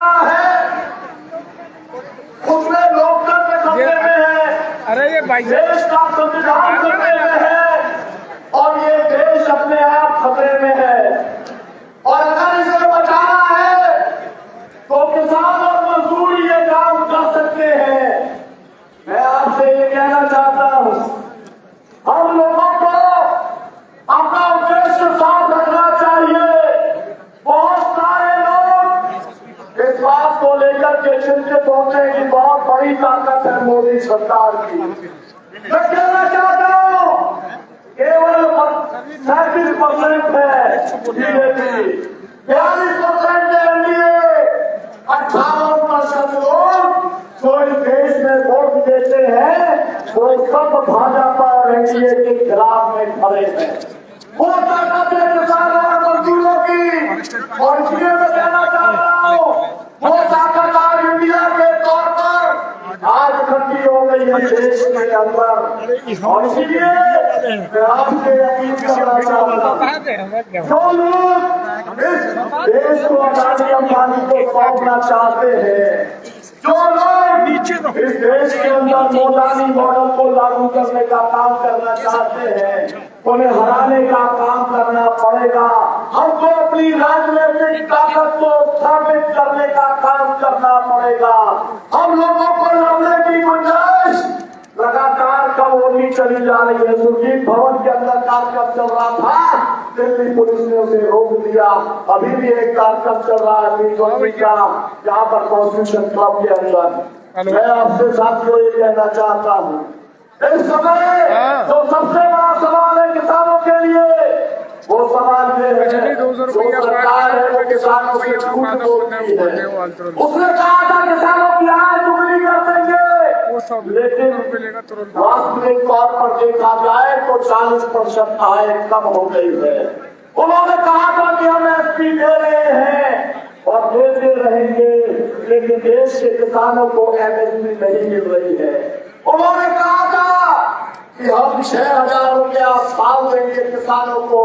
है उसमें लोकतंत्र खतरे में है। अरे ये भाई देश का संविधान खतरे में है और ये देश अपने आप खतरे में है। और अगर इसे बचाना है तो किसान और मजदूर ये काम कर सकते हैं। मैं आपसे ये कहना चाहता हूं, हम लोगों को अपना उद्देश्य साफ रखना चाहिए। बहुत सारे लोग इस बात को लेकर के चिंतित होते हैं कि बहुत बड़ी ताकत है मोदी सरकार की। मैं कहना चाहता हूं केवल 37% है बीजेपी, 42% एनडीए, 58% लोग जो इस देश में वोट देते हैं वो सब भाजपा और एनडीए के खिलाफ में खड़े हैं। वो ताकत है किसानों और मजदूरों की। और इसलिए मैं कहना चाहता हूं वो ताकत आज इंडिया के तौर पर आज इकट्ठी हो गई है देश के अंदर। और इसीलिए मैं आपसे अपील करना चाहता हूं, जो लोग इस देश को अडानी अंबानी को सौंपना चाहते हैं, जो लोग इस देश के अंदर मोदानी मॉडल को लागू करने का काम करना चाहते हैं, उन्हें हराने का काम करना पड़ेगा। हमको अपनी राजनीतिक ताकत को स्थापित करने का काम करना पड़ेगा। हम लोगों को लड़ने की गुंजाइश लगातार कम होती चली जा रही है। सुरजीत भवन के अंदर कार्यक्रम चल रहा था, दिल्ली पुलिस ने उसे रोक दिया। अभी भी एक कार्यक्रम चल रहा है बीजेपी का यहाँ पर कॉन्स्टिट्यूशन क्लब के अंदर। मैं आपसे साथियों ये कहना चाहता हूँ, इस समय जो सबसे बड़ा सवाल है किसानों के लिए, वो सवाल ये है जो सरकार है वो किसानों से झूठ बोलती है। उसने कहा था किसानों की आय दुगनी कर देंगे, लेकिन वास्तविक तौर पर देखा जाए तो 40% आय कम हो गई है। उन्होंने कहा था कि हम एसपी दे रहे हैं और देते रहेंगे, लेकिन देश के किसानों को एमएसपी नहीं मिल रही है। उन्होंने कहा था कि हम 6,000 रुपया साल देंगे किसानों को,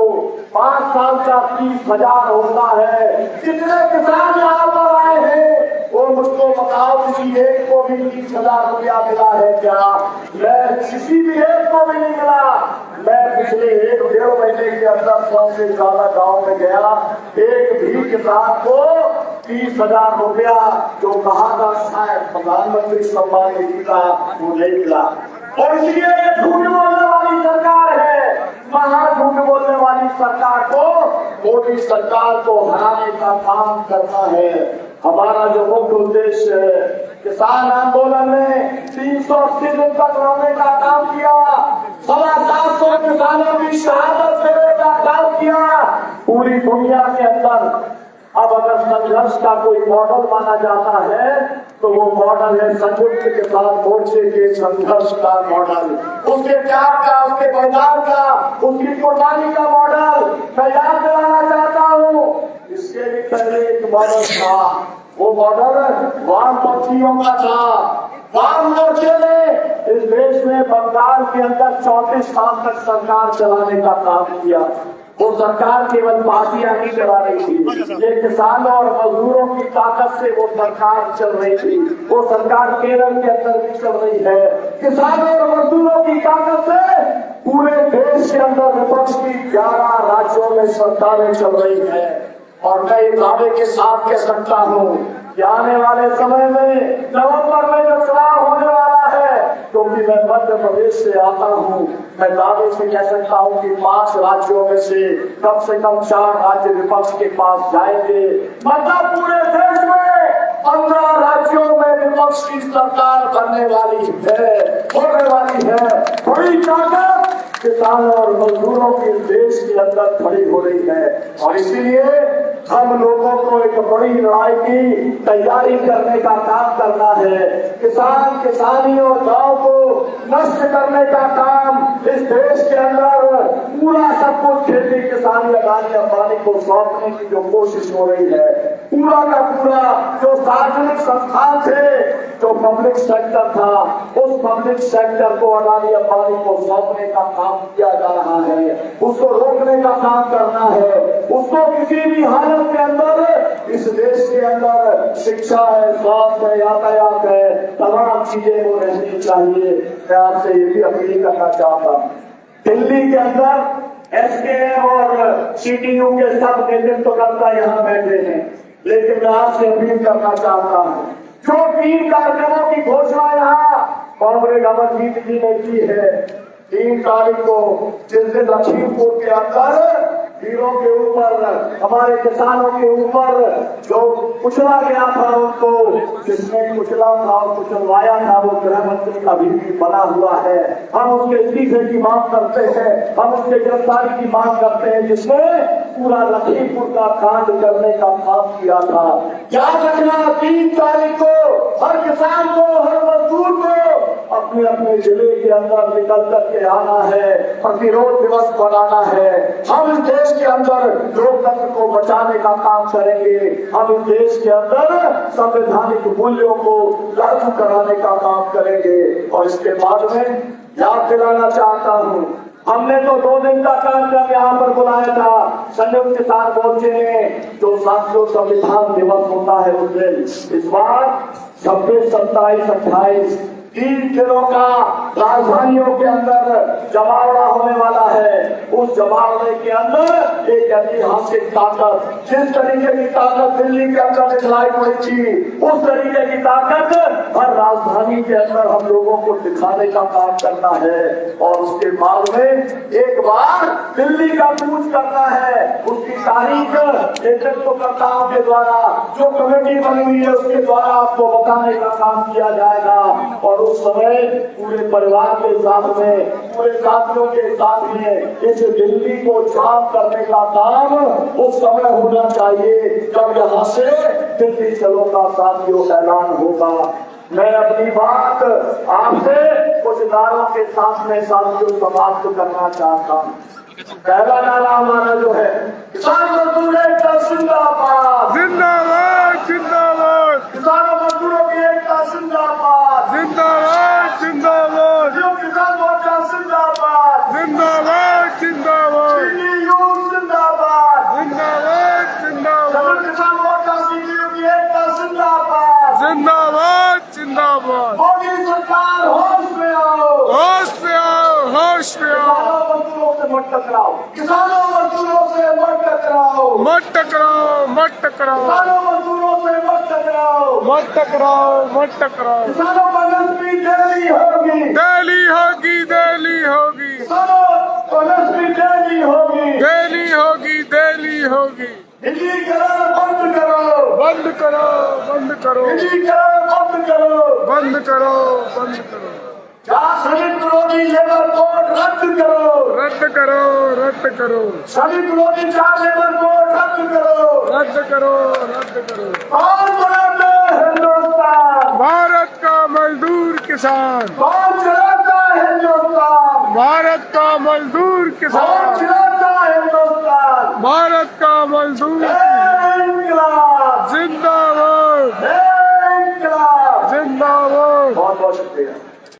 5 साल का 30,000 होता है। कितने किसान यहाँ पर आए हैं वो मुझको बताओ, किसी एक को भी 30,000 रुपया मिला है क्या? मैं किसी भी एक को भी नहीं मिला। मैं पिछले 1-1.5 महीने के अंदर 100 से ज्यादा गाँव में गया, एक भी किसान को 30,000 रुपया जो कहा था शायद प्रधानमंत्री सम्मान निधि का वो नहीं मिला। और इसलिए ये झूठ बोलने वाली सरकार है, झूठ बोलने वाली सरकार को, मोदी सरकार को हराने का काम करना है। हमारा जो मुख्य उद्देश्य है, किसान आंदोलन में 380 दिन तक लड़ने का काम किया, 750 किसानों की शहादत देने का काम किया पूरी दुनिया के अंदर। अब अगर संघर्ष का कोई मॉडल माना जाता है तो वो मॉडल है संयुक्त किसान मोर्चे के संघर्ष का मॉडल, उसके त्याग का, उसके बलिदान का, उसकी कुर्बानी का मॉडल मैं याद दिलाना चाहता हूँ। इसके भी पहले एक मॉडल था, वो मॉडल वामपंथियों का था। वाम मोर्चे ने इस देश में बंगाल के अंदर 34 साल तक सरकार चलाने का काम किया। वो सरकार केवल पार्टियां नहीं चला रही थी, ये किसानों और मजदूरों की ताकत से वो सरकार चल रही थी। वो सरकार केरल के अंदर भी चल रही है। किसानों और मजदूरों की ताकत से पूरे देश के अंदर विपक्ष की 11 राज्यों में सरकारें चल रही है। और मैं इस दावे के साथ कह सकता हूँ कि आने वाले समय में नवंबर में जो चुनाव होने वाला है, क्योंकि मैं मध्य प्रदेश से आता हूँ, मैं दावे से कह सकता हूँ कि 5 राज्यों में से कम 4 राज्य विपक्ष के पास जाएंगे। मतलब पूरे देश में 15 राज्यों में विपक्ष की सरकार बनने वाली है, होने वाली है। बड़ी ताकत किसानों और मजदूरों के देश के अंदर खड़ी हो रही है। और इसीलिए हम लोगों को एक बड़ी लड़ाई की तैयारी करने का काम करना है। किसान किसानी और गांव को नष्ट करने का काम इस देश के अंदर पूरा सब कुछ खेती किसानी अडानी अंबानी को सौंपने की जो कोशिश हो रही है, पूरा का पूरा जो सार्वजनिक संस्थान थे, जो पब्लिक सेक्टर था, उस पब्लिक सेक्टर को अडानी अंबानी को सौंपने का काम किया जा रहा है, उसको रोकने का काम करना है। उसको किसी भी हालत के अंदर इस देश के अंदर शिक्षा है, स्वास्थ्य है, यातायात है, तमाम चीजें वो रहनी चाहिए। मैं आपसे ये भी अपील करना चाहता हूँ, दिल्ली के अंदर एसकेएम और सीटीयू के सब नेतृत्वकर्ता यहाँ बैठे हैं, लेकिन मैं आपसे अपील करना चाहता हूँ, जो 3 कार्यक्रमों की घोषणा यहाँ कांग्रेस अमरजीत जी ने की है, 3 तारीख को जिस दिन लखीमपुर के अंदर वीरों के ऊपर, हमारे किसानों के ऊपर जो कुचला गया था, उनको जिसने कुचला था और कुचलवाया था, वो गृह मंत्री का भी बना हुआ है। हम उसके इस्तीफे की मांग करते हैं, हम उसके गिरफ्तारी की मांग करते हैं, जिसने पूरा लखीमपुर का कांड करने का काम किया था। याद रखना, 3 तारीख को हर किसान को, हर मजदूर को अपने अपने जिले के अंदर निकल करके आना है, प्रतिरोध दिवस बनाना है। हम इस देश के अंदर लोकतंत्र को बचाने का काम करेंगे, हम इस देश के अंदर संवैधानिक मूल्यों को लागू कराने का काम करेंगे। और इसके बाद में याद दिलाना चाहता हूँ, हमने तो 2 दिन का कार्यक्रम यहाँ पर बुलाया था, संयुक्त किसान मोर्चे में जो साथियों संविधान दिवस होता है उस दिन। इस बार 26, 27, 28 3 दिनों का राजधानियों के अंदर जमावड़ा होने वाला है। उस जमावड़े के अंदर एक ऐतिहासिक ताकत, जिस तरीके की ताकत दिल्ली के अंदर दिखलाई पड़ी थी, उस तरीके की ताकत हर राजधानी के अंदर हम लोगों को दिखाने का काम करना है। और उसके बाद में एक बार दिल्ली का कूच करना है, उसकी तारीख नेतृत्वकर्ताओं के द्वारा, जो कमेटी बनी हुई है उसके द्वारा आपको बताने का काम किया जाएगा। और उस समय पूरे परिवार के साथ में, पूरे साथियों के साथ में इस दिल्ली को जाम करने का काम उस समय होना चाहिए जब यहाँ से दिल्ली चलो का साथियों ऐलान होगा। मैं अपनी बात आपसे कुछ नारों के साथ में साथियों समाप्त करना चाहता हूँ। पहला नारा हमारा जो है, किसान मजदूर एकता जिंदाबाद, जिंदाबाद जिंदाबाद, किसानों मजदूरों की एकता जिंदाबाद, जिंदाबाद जिंदाबाद, किसान मोर्चा जिंदाबाद, जिंदाबाद जिंदाबाद, सीटीयू जिंदाबाद, जिंदाबाद जिंदाबाद, किसान मोर्चा सीटीयू की एकता जिंदाबाद, जिंदाबाद जिंदाबाद। मोदी सरकार होश में आओ, होश में आओ, होश में आओ। किसानों मजदूरों से मत टकराओ, किसानों मजदूरों से मत टकराओ, मत टकराओ, मत टकराओ, किसानों मजदूरों से मत टकराओ, मत टकराओ, मत टकराओ। किसानों को नस्बी देनी होगी, देली होगी, देली होगी, किसानों को नस्बी देनी होगी, देली होगी, देली होगी। निजीकरण बंद करो, बंद करो, बंद करो, निजीकरण बंद करो, बंद करो, बंद करो। श्रमिक विरोधी लेबर कोड रद्द करो, रद्द करो, रद्द करो, श्रमिक विरोधी 4 लेबर कोड रद्द करो, रद्द करो, रद्द करो। कौन बनाता है हिंदुस्तान? भारत का मजदूर किसान, कौन चलाता है हिंदुस्तान? भारत का मजदूर कौन किसान, चलाता है हिंदुस्तान? भारत का मजदूर